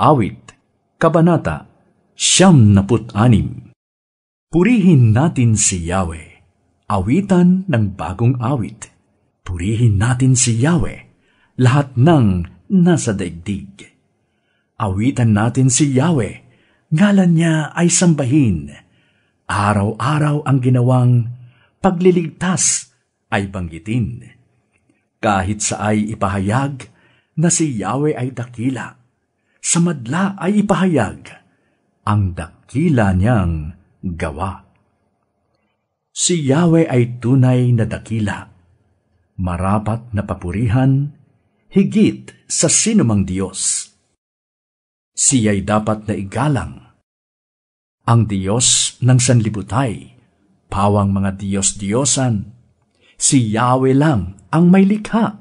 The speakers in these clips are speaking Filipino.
Awit, Kabanata 96. Purihin natin si Yahweh. Awitan ng bagong awit. Purihin natin si Yahweh, lahat ng nasa daigdig. Awitan natin si Yahweh, ngalan niya ay sambahin. Araw-araw ang ginawang pagliligtas ay banggitin. Kahit sa ay ipahayag na si Yahweh ay dakila, sa madla ay ipahayag ang dakila niyang gawa. Si Yahweh ay tunay na dakila, marapat na papurihan, higit sa sinumang Diyos. Siya'y dapat na igalang. Ang Diyos ng sanlibutan, pawang mga Diyos-Diyosan, si Yahweh lang ang may likha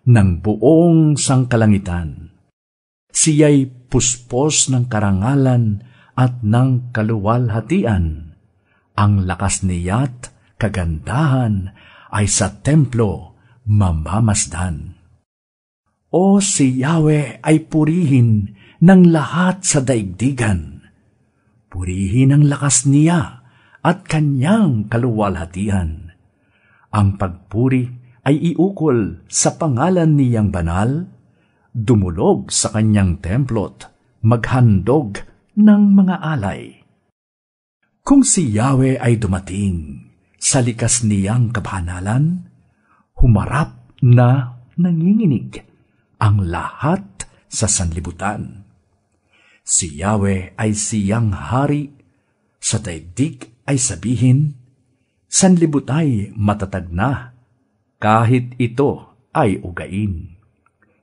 ng buong sangkalangitan. Siya'y puspos ng karangalan at ng kaluwalhatian. Ang lakas niya't kagandahan ay sa templo mamamasdan. O si Yahweh ay purihin ng lahat sa daigdigan. Purihin ang lakas niya at kanyang kaluwalhatian. Ang pagpuri ay iukol sa pangalan niyang banal, dumulog sa kanyang templot, maghandog ng mga alay. Kung si Yahweh ay dumating sa likas niyang kabanalan, humarap na nanginginig ang lahat sa sanlibutan. Si Yahweh ay siyang hari, sa daigdig ay sabihin, sanlibutay matatag na, kahit ito ay ugain.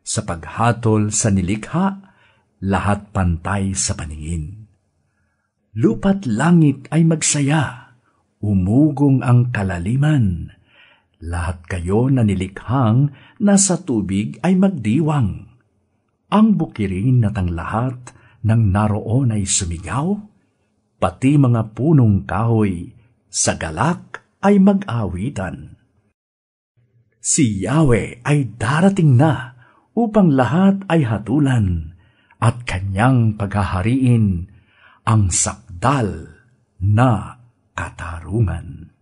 Sa paghatol sa nilikha, lahat pantay sa paningin. Lupa't langit ay magsaya, umugong ang kalaliman. Lahat kayo na nilikhang nasa tubig ay magdiwang. Ang bukirin at ang lahat ng naroon ay sumigaw, pati mga punong kahoy sa galak ay mag-awitan. Si Yahweh ay darating na upang lahat ay hatulan at kanyang paghahariin ang sakdal na katarungan.